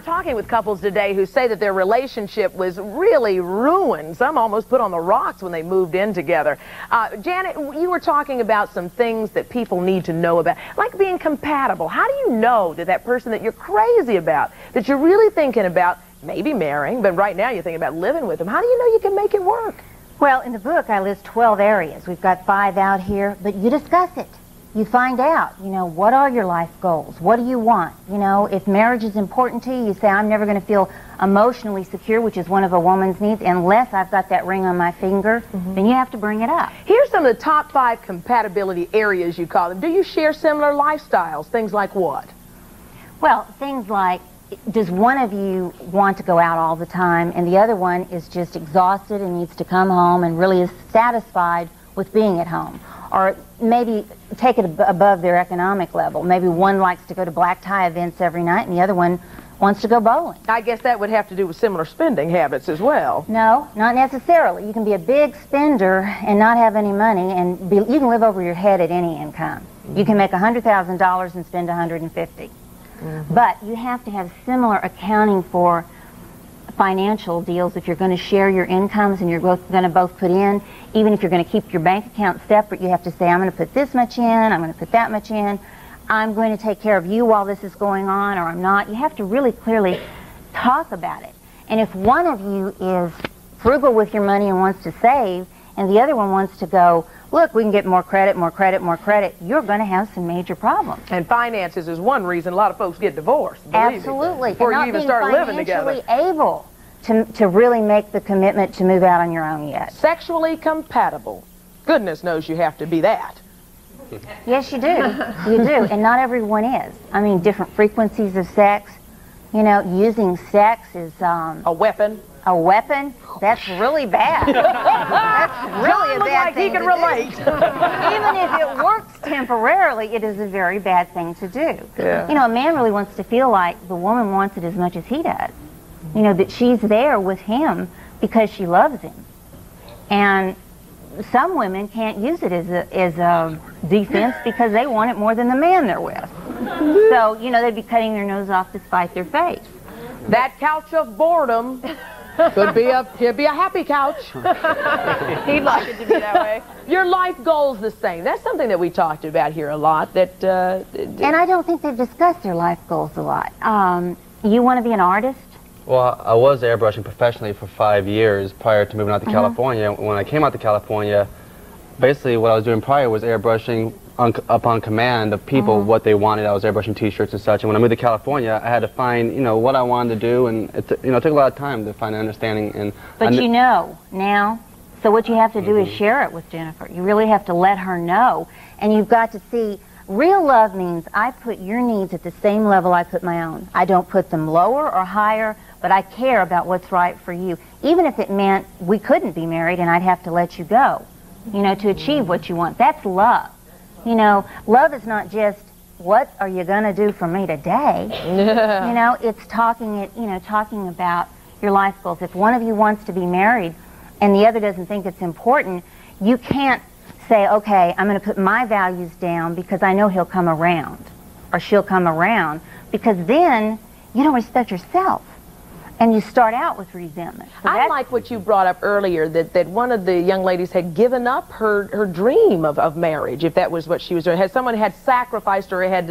talking with couples today who say that their relationship was really ruined. Some almost put on the rocks when they moved in together. Janet, you were talking about some things that people need to know about, like being compatible. How do you know that that person that you're crazy about, that you're really thinking about maybe marrying, but right now you're thinking about living with them, how do you know you can make it work? Well, in the book I list 12 areas. We've got 5 out here, but you discuss it. You find out, what are your life goals? What do you want? If marriage is important to you, you say, I'm never going to feel emotionally secure, which is one of a woman's needs, unless I've got that ring on my finger, then you have to bring it up. Here's some of the top 5 compatibility areas, you call them. Do you share similar lifestyles? Things like what? Well, things like, does one of you want to go out all the time, and the other one is just exhausted and needs to come home and really is satisfied with being at home? Or maybe take it above their economic level. Maybe one likes to go to black tie events every night and the other one wants to go bowling. I guess that would have to do with similar spending habits as well. No, not necessarily. You can be a big spender and not have any money, and you can live over your head at any income. You can make $100,000 and spend $150,000. But you have to have similar accounting for financial deals if you're going to share your incomes and you're both going to both put in. Even if you're going to keep your bank account separate, you have to say, I'm going to put this much in, I'm going to put that much in, I'm going to take care of you while this is going on, or I'm not. You have to really clearly talk about it. And if one of you is frugal with your money and wants to save, and the other one wants to go, look, we can get more credit, more credit, more credit, you're going to have some major problems. And finances is one reason a lot of folks get divorced. Absolutely. Before you even start living together. Not being financially able to really make the commitment to move out on your own yet. Sexually compatible. Goodness knows you have to be that. Yes, you do. You do. And not everyone is. I mean, different frequencies of sex. Using sex is... a weapon. A weapon? That's really bad. That's really a bad thing to do. Relate. Even if it works temporarily, it is a very bad thing to do. Yeah. A man really wants to feel like the woman wants it as much as he does. That she's there with him because she loves him. And some women can't use it as a defense because they want it more than the man they're with. So, they'd be cutting their nose off to spite their face. That couch of boredom could be a happy couch. He'd like it to be that way. Your life goal's the same. That's something that we talked about here a lot. And I don't think they've discussed their life goals a lot. You want to be an artist? Well, I was airbrushing professionally for 5 years prior to moving out to California. When I came out to California, basically what I was doing prior was airbrushing upon command of people what they wanted. I was airbrushing T-shirts and such. And when I moved to California, I had to find, what I wanted to do, and it took a lot of time to find an understanding. But now, so what you have to do is share it with Jennifer. You really have to let her know, and you've got to see. Real love means I put your needs at the same level I put my own. I don't put them lower or higher, but I care about what's right for you. Even if it meant we couldn't be married and I'd have to let you go, to achieve what you want. That's love. Love is not just, what are you going to do for me today? It's talking about your life goals. If one of you wants to be married and the other doesn't think it's important, you can't say, okay, I'm going to put my values down because I know he'll come around or she'll come around, because then you don't respect yourself and you start out with resentment. So I like what you brought up earlier, that one of the young ladies had given up her dream of marriage, if that was what she was doing. Someone had sacrificed or had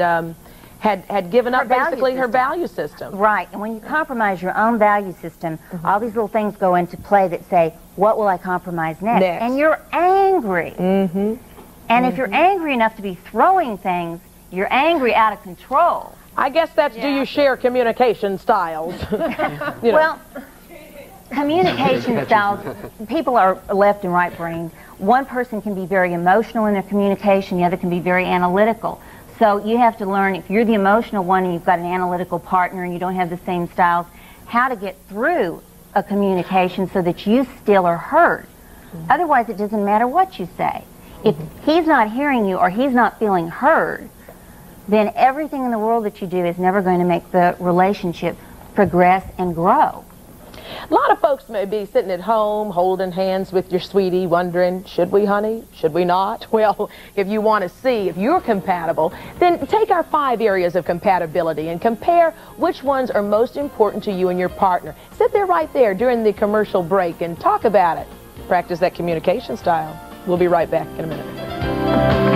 given up basically her value system. Right, and when you compromise your own value system, all these little things go into play that say, what will I compromise next? And you're angry. And if you're angry enough to be throwing things, you're angry out of control. I guess that's, do you share communication styles? Well, communication styles, people are left and right brained. One person can be very emotional in their communication, the other can be very analytical. So you have to learn, if you're the emotional one and you've got an analytical partner and you don't have the same styles, how to get through a communication so that you still are heard. Otherwise, it doesn't matter what you say. If he's not hearing you or he's not feeling heard, then everything in the world that you do is never going to make the relationship progress and grow. A lot of folks may be sitting at home holding hands with your sweetie wondering, should we, honey? Should we not? Well, if you want to see if you're compatible, then take our 5 areas of compatibility and compare which ones are most important to you and your partner. Sit there right there during the commercial break and talk about it. Practice that communication style. We'll be right back in a minute.